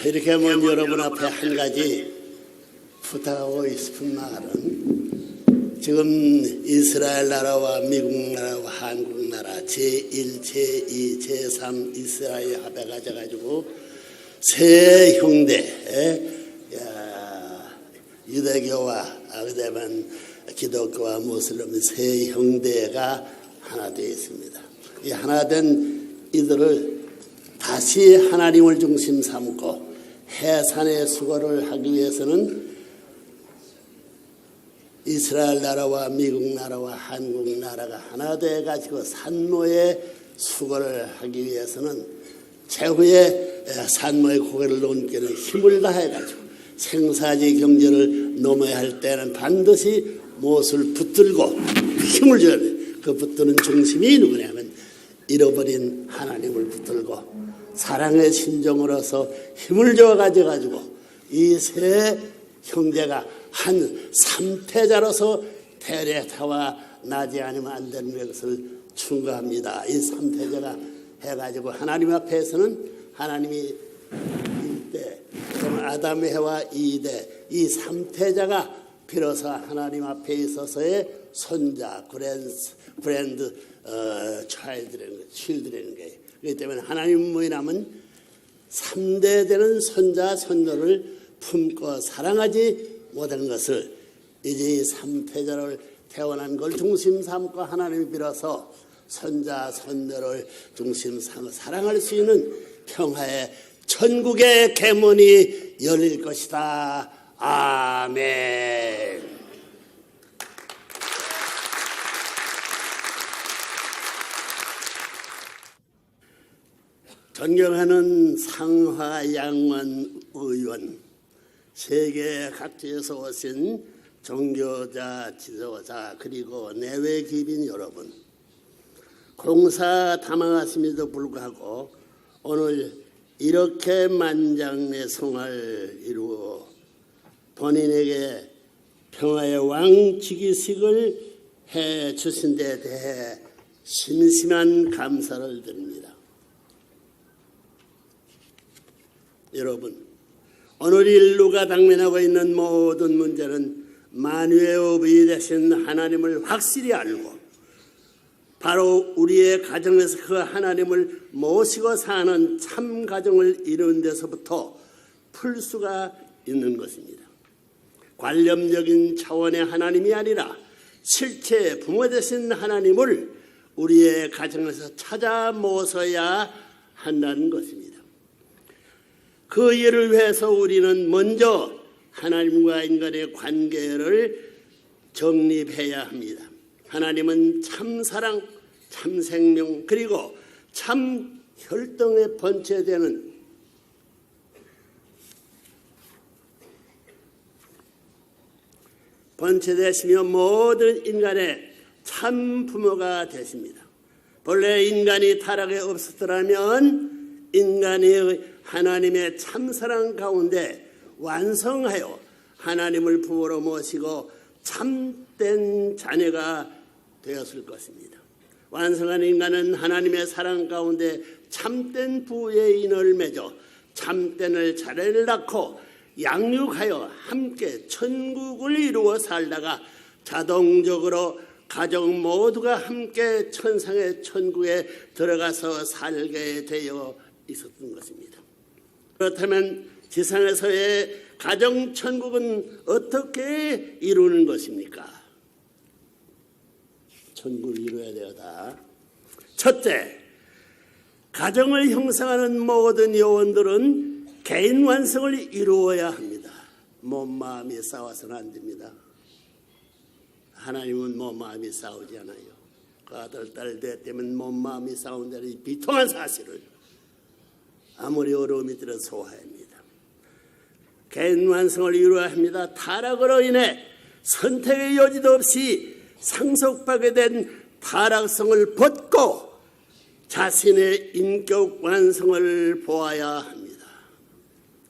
이렇게 하면 여러분 앞에 한 가지 부탁하고 싶은 말은, 지금 이스라엘 나라와 미국 나라와 한국 나라 제1, 제2, 제3 이스라엘 합에 가져가지고 세 형제, 유대교와 그다음에 기독교와 무슬림 세 형제가 하나 되어 있습니다. 이 하나 된 이들을 다시 하나님을 중심 삼고 해산의 수고를 하기 위해서는 이스라엘 나라와 미국 나라와 한국 나라가 하나 되어 가지고 산모의 수고를 하기 위해서는 최후의 산모의 고개를 넘기는 힘을 다해 가지고 생사지 경제를 넘어야 할 때는 반드시 못을 붙들고 힘을 줘야 돼. 그 붙드는 중심이 누구냐면 잃어버린 하나님을 붙들고 사랑의 심정으로서 힘을 줘 가지고 이 세 형제가 한 삼태자로서 대례타와 나지 않으면 안 되는 것을 충고합니다. 이 삼태자가 해가지고 하나님 앞에서는 하나님이 1대, 아담 해와 2대, 이 삼태자가 비로소 하나님 앞에 있어서의 손자, 그랜드 차일드라는 거예요. 그렇기 때문에 하나님 모이라면 3대 되는 손자, 손녀를 품고 사랑하지 못하는 것을 이제 이 삼태자를 태어난 걸 중심 삼고 하나님이 빌어서 손자, 손녀를 중심 삼고 사랑할 수 있는 평화의 천국의 계문이 열릴 것이다. 아멘. 존경하는 상하양원 의원, 세계 각지에서 오신 종교자, 지도자, 그리고 내외 기빈 여러분, 공사 담당하심에도 불구하고 오늘 이렇게 만장내성을 이루어 본인에게 평화의 왕 즉위식을 해 주신 데 대해 심심한 감사를 드립니다. 여러분, 오늘 인류가 당면하고 있는 모든 문제는 만유의 어부이 되신 하나님을 확실히 알고 바로 우리의 가정에서 그 하나님을 모시고 사는 참 가정을 이루는 데서부터 풀 수가 있는 것입니다. 관념적인 차원의 하나님이 아니라 실체 부모 되신 하나님을 우리의 가정에서 찾아 모셔야 한다는 것입니다. 그 일을 위해서 우리는 먼저 하나님과 인간의 관계를 정립해야 합니다. 하나님은 참 사랑, 참 생명, 그리고 참 혈통에 번체되는 번체되시며 모든 인간의 참 부모가 되십니다. 본래 인간이 타락에 없었더라면 인간이 하나님의 참사랑 가운데 완성하여 하나님을 부모로 모시고 참된 자녀가 되었을 것입니다. 완성한 인간은 하나님의 사랑 가운데 참된 부의 인을 맺어 참된 자녀를 낳고 양육하여 함께 천국을 이루어 살다가 자동적으로 가정 모두가 함께 천상의 천국에 들어가서 살게 되어 있었던 것입니다. 그렇다면 지상에서의 가정 천국은 어떻게 이루는 것입니까? 천국을 이루어야 되었다. 첫째, 가정을 형성하는 모든 요원들은 개인 완성을 이루어야 합니다. 몸 마음이 싸워서는 안 됩니다. 하나님은 몸 마음이 싸우지 않아요. 그 아들 딸 때문에 몸 마음이 싸운다는 비통한 사실을 아무리 어려움이 들어 소화합니다. 개인 완성을 이루어야 합니다. 타락으로 인해 선택의 여지도 없이 상속받게 된 타락성을 벗고 자신의 인격 완성을 보아야 합니다.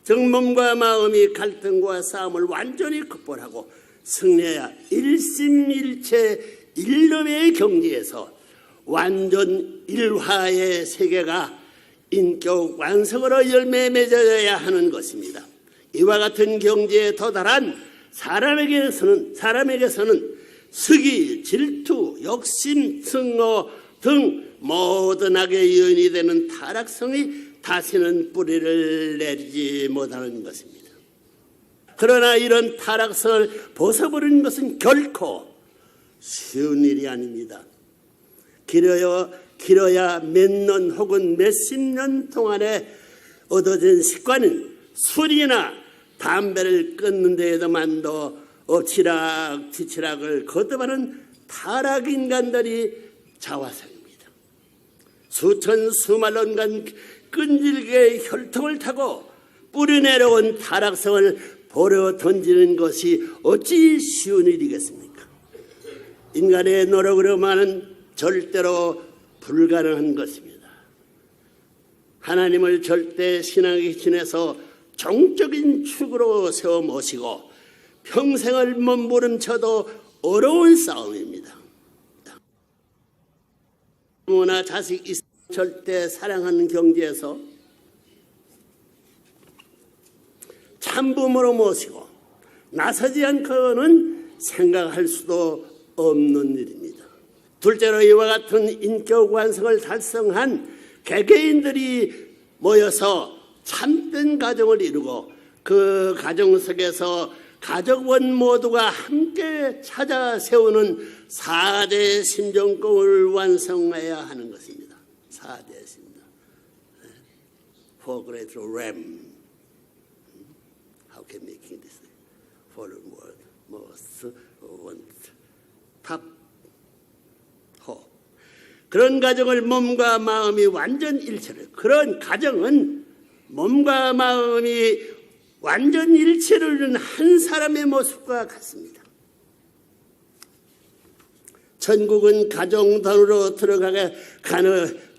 정몸과 마음이 갈등과 싸움을 완전히 극복하고 승리해야 일심일체 일념의 경지에서 완전 일화의 세계가 인격 완성으로 열매 맺어야 하는 것입니다. 이와 같은 경지에 도달한 사람에게서는 시기, 질투, 욕심, 증오 등 모든 악의 요인이 되는 타락성이 다시는 뿌리를 내리지 못하는 것입니다. 그러나 이런 타락성을 벗어버리는 것은 결코 쉬운 일이 아닙니다. 길어야 몇 년 혹은 몇십 년 동안에 얻어진 습관은 술이나 담배를 끊는 데에도만도 엎치락뒤치락을 거듭하는 타락인간들이 자화상입니다. 수천 수만년간 끈질게 혈통을 타고 뿌리내려온 타락성을 버려 던지는 것이 어찌 쉬운 일이겠습니까? 인간의 노력으로만은 절대로 불가능한 것입니다. 하나님을 절대 신앙의 기준에서 정적인 축으로 세워 모시고 평생을 몸부림쳐도 어려운 싸움입니다. 부모나 자식 절대 사랑하는 경지에서 참부모로 모시고 나서지 않고는 생각할 수도 없는 일입니다. 둘째로 이와 같은 인격 완성을 달성한 개개인들이 모여서 참된 가정을 이루고 그 가정 속에서 가족원 모두가 함께 찾아 세우는 4대 심정법을 완성해야 하는 것입니다. 4대 심정. For greater realm. How can making this fallen world most want top hope. 그런 가정을 몸과 마음이 완전 일체를, 그런 가정은 몸과 마음이 완전 일체를 이룬 한 사람의 모습과 같습니다. 천국은 가정단으로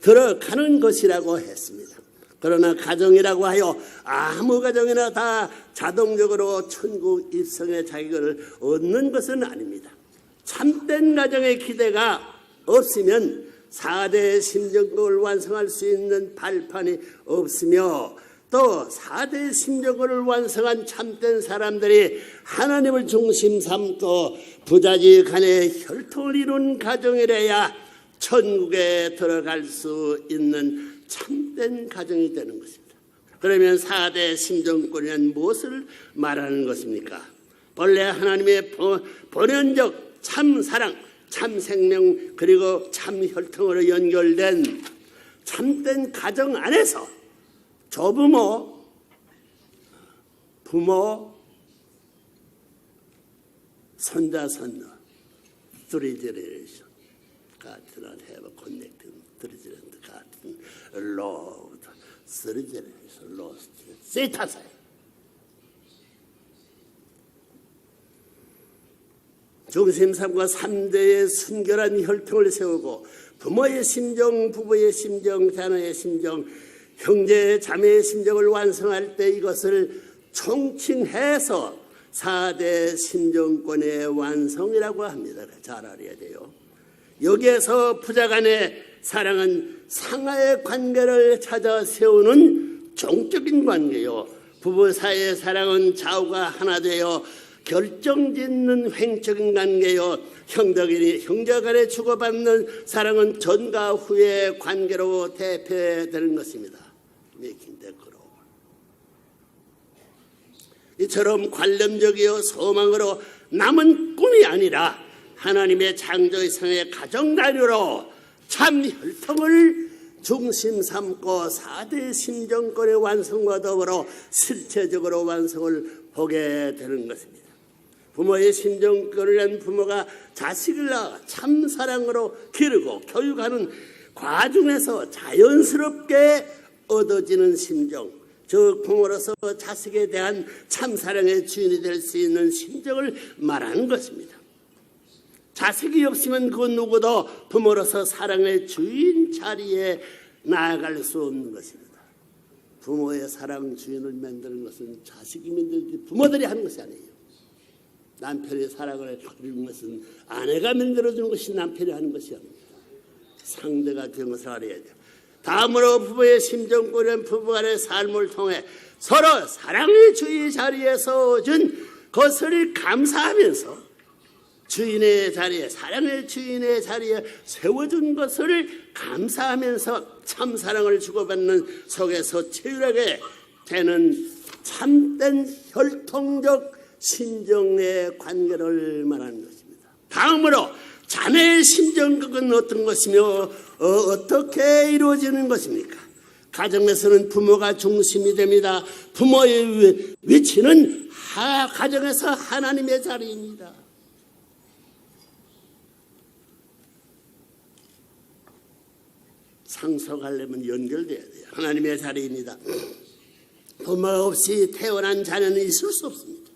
들어가는 것이라고 했습니다. 그러나 가정이라고 하여 아무 가정이나 다 자동적으로 천국 입성의 자격을 얻는 것은 아닙니다. 참된 가정의 기대가 없으면 4대 심정법을 완성할 수 있는 발판이 없으며 또 4대 심정법을 완성한 참된 사람들이 하나님을 중심 삼고 부자지 간의 혈통을 이룬 가정이래야 천국에 들어갈 수 있는 참된 가정이 되는 것입니다. 그러면 4대 심정권이란 무엇을 말하는 것입니까? 본래 하나님의 본연적 참사랑, 참생명 그리고 참혈통으로 연결된 참된 가정 안에서 조부모, 부모, 손자, 손녀, three generation, God did not have a connecting three generation, God loved three generation, lost, 세타사에. 중심 삼고 3대의 순결한 혈통을 세우고 부모의 심정, 부부의 심정, 자녀의 심정, 형제, 자매의 심정을 완성할 때 이것을 총칭해서 4대 심정권의 완성이라고 합니다. 잘 알아야 돼요. 여기에서 부자간의 사랑은 상하의 관계를 찾아 세우는 종적인 관계요. 부부 사이의 사랑은 좌우가 하나 되어 결정짓는 횡적인 관계요. 형제간에 주고받는 사랑은 전과 후의 관계로 대표되는 것입니다. 이처럼 관념적이요 소망으로 남은 꿈이 아니라 하나님의 창조이상의 가정 단위로 참 혈통을 중심 삼고 4대 심정권의 완성과 더불어 실체적으로 완성을 보게 되는 것입니다. 부모의 심정권이란 부모가 자식을 낳아 참 사랑으로 기르고 교육하는 과정에서 자연스럽게 얻어지는 심정, 즉 부모로서 자식에 대한 참사랑의 주인이 될 수 있는 심정을 말하는 것입니다. 자식이 없으면 그 누구도 부모로서 사랑의 주인 자리에 나아갈 수 없는 것입니다. 부모의 사랑 주인을 만드는 것은 자식이 만들지 부모들이 하는 것이 아니에요. 남편의 사랑을 이루는 것은 아내가 만들어주는 것이 남편이 하는 것이 아닙니다. 상대가 된 것을 알아야 돼요. 다음으로 부부의 심정꾸는 부부간의 삶을 통해 서로 사랑의 주의 자리에 서준 것을 감사하면서 주인의 자리에, 사랑의 주인의 자리에 세워준 것을 감사하면서 참 사랑을 주고받는 속에서 치열하게 되는 참된 혈통적 신정의 관계를 말하는 것입니다. 다음으로 자매의 심정극은 어떤 것이며 어떻게 이루어지는 것입니까? 가정에서는 부모가 중심이 됩니다. 부모의 위치는 가정에서 하나님의 자리입니다. 상속하려면 연결돼야 돼요. 하나님의 자리입니다. 부모 없이 태어난 자녀는 있을 수 없습니다.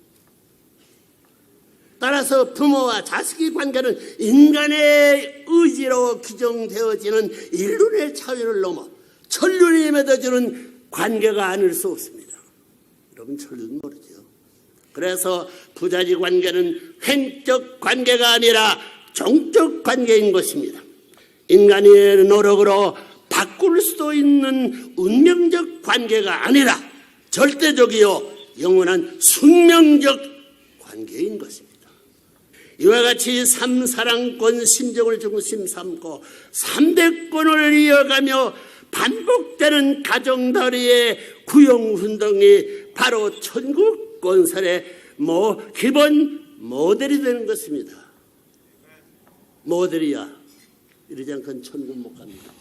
따라서 부모와 자식의 관계는 인간의 의지로 규정되어지는 인륜의 차이를 넘어 천륜이 맺어주는 관계가 아닐 수 없습니다. 여러분 천륜 모르죠? 그래서 부자지 관계는 횡적 관계가 아니라 종적 관계인 것입니다. 인간의 노력으로 바꿀 수도 있는 운명적 관계가 아니라 절대적이요 영원한 숙명적 관계인 것입니다. 이와 같이 삼사랑권 심정을 중심 삼고 3대권을 이어가며 반복되는 가정다리의 구형운동이 바로 천국 건설의 기본 모델이 되는 것입니다. 모델이야. 이러지 않고는 천국 못 갑니다.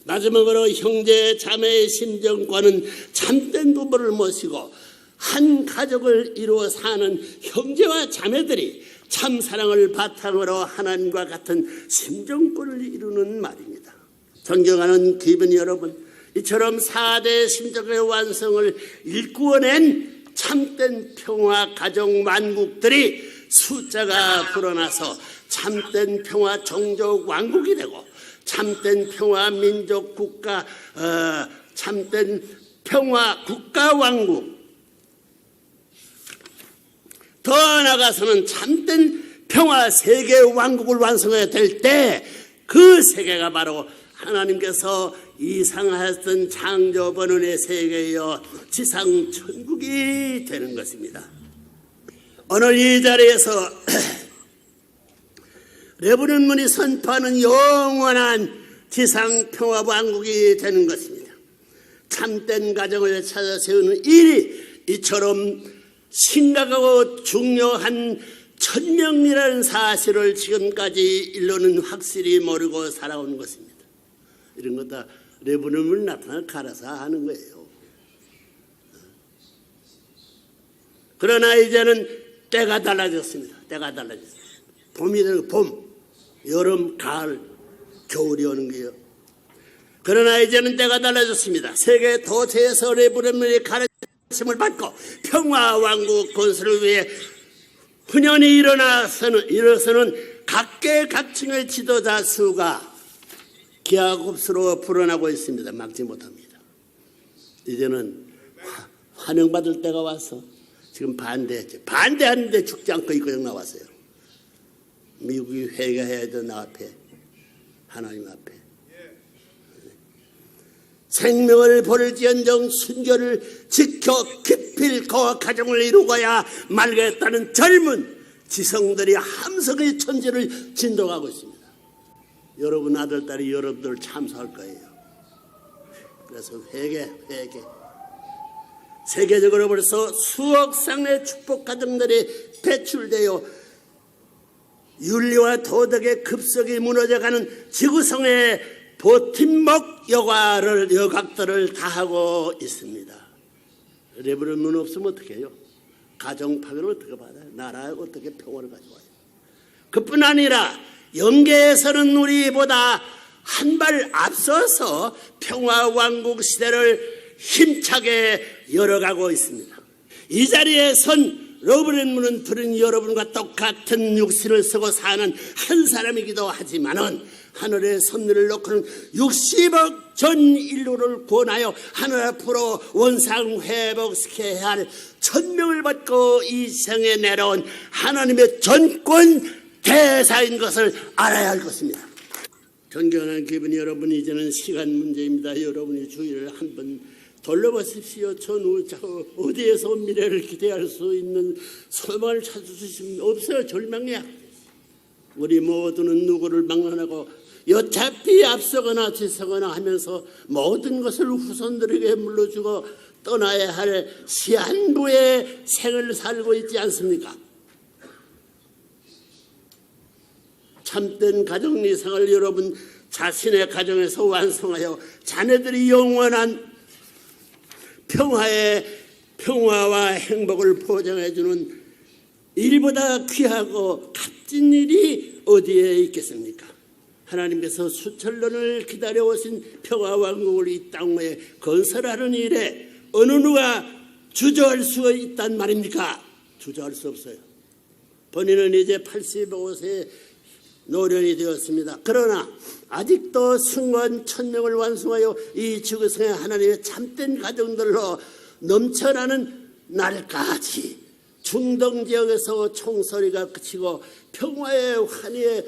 마지막으로 형제 자매의 심정과는 참된 부부를 모시고 한 가족을 이루어 사는 형제와 자매들이 참 사랑을 바탕으로 하나님과 같은 심정권을 이루는 말입니다. 존경하는 귀빈 여러분, 이처럼 4대 심정의 완성을 일구어낸 참된 평화 가정 만국들이 숫자가 불어나서 참된 평화 종족 왕국이 되고 참된 평화 민족 국가 참된 평화 국가 왕국, 더 나아가서는 참된 평화 세계 왕국을 완성해야 될 때 그 세계가 바로 하나님께서 이상하였던 창조 번원의 세계여 지상 천국이 되는 것입니다. 오늘 이 자리에서 레브론문이 선포하는 영원한 지상 평화 왕국이 되는 것입니다. 참된 가정을 찾아 세우는 일이 이처럼 심각하고 중요한 천명이라는 사실을 지금까지 일로는 확실히 모르고 살아온 것입니다. 이런 것 다 레브론문 나타나 갈아서 하는 거예요. 그러나 이제는 때가 달라졌습니다. 때가 달라졌습니다. 봄이 되는 봄, 여름, 가을, 겨울이 오는 거예요. 그러나 이제는 때가 달라졌습니다. 세계 도처에서 레브론문의 가르침을 받고 평화 왕국 건설을 위해 훈연이 일어서는 각계각층의 지도자 수가 기하급수로 불어나고 있습니다. 막지 못합니다. 이제는 환영받을 때가 와서 지금 반대하는데 죽지 않고 이끌어 나왔어요. 미국이 회개해야 돼. 나 앞에, 하나님 앞에. 생명을 버릴지언정 순결을 지켜 기필코 가정을 이루고야 말겠다는 젊은 지성들이 함성의 천지를 진동하고 있습니다. 여러분 아들, 딸이 여러분들을 참소할 거예요. 그래서 회개. 세계적으로 벌써 수억 쌍의 축복 가정들이 배출되어 윤리와 도덕의 급속히 무너져가는 지구성의 버팀목 여각들을 다하고 있습니다. 레브론문 없으면 어떻게 해요? 가정 파괴를 어떻게 받아요? 나라에 어떻게 평화를 가져와요? 그뿐 아니라 영계에서는 우리보다 한 발 앞서서 평화 왕국 시대를 힘차게 열어가고 있습니다. 이 자리에 선 레브론문은 들은 여러분과 똑같은 육신을 쓰고 사는 한 사람이기도 하지만은 하늘의 섭리를 놓고는 60억 전 인류를 구원하여 하늘 앞으로 원상 회복시켜야 할 천명을 받고 이 세상에 내려온 하나님의 전권 대사인 것을 알아야 할 것입니다. 존경하는 기분이 여러분, 이제는 시간 문제입니다. 여러분이 주위를 한번 돌려보십시오. 어디에서 미래를 기대할 수 있는 소망을 찾을 수 있으면 없어요. 절망이야. 우리 모두는 누구를 막론하고 어차피 앞서거나 뒤서거나 하면서 모든 것을 후손들에게 물려주고 떠나야 할 시한부의 생을 살고 있지 않습니까? 참된 가정리상을 여러분 자신의 가정에서 완성하여 자녀들이 영원한 평화와 행복을 보장해주는 일보다 귀하고 값진 일이 어디에 있겠습니까? 하나님께서 수천년을 기다려오신 평화왕국을 이 땅에 건설하는 일에 어느 누가 주저할 수 있단 말입니까? 주저할 수 없어요. 본인은 이제 85세 노년이 되었습니다. 그러나 아직도 승무원 1000명을 완성하여 이 지구상에 하나님의 참된 가정들로 넘쳐나는 날까지 중동지역에서 총소리가 그치고 평화의 환희의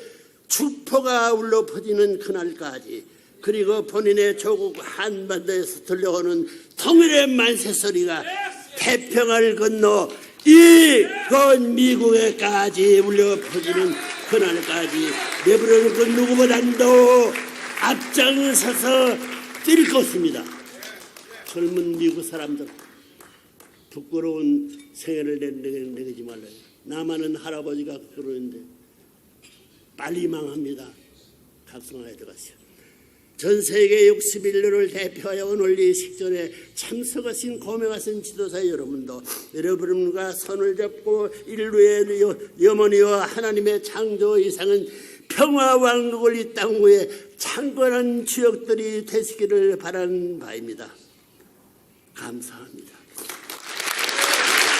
축포가 울려 퍼지는 그날까지, 그리고 본인의 조국 한반도에서 들려오는 통일의 만세소리가 태평을 건너 이건 미국에까지 울려 퍼지는 그날까지 내버려놓은 그 누구보다도 앞장서서 뛸 것입니다. 젊은 미국 사람들, 부끄러운 생애를 내지 말라요. 나만은 할아버지가 그러는데 빨리 망합니다. 각성하여 들어가세요. 전 세계 61년을 대표하여 오늘 이 식전에 참석하신 고명하신 지도자 여러분도 여러분과 손을 잡고 인류의 염원이와 하나님의 창조 이상은 평화왕국을 이 땅 위에 창건한 주역들이 되시기를 바라는 바입니다. 감사합니다.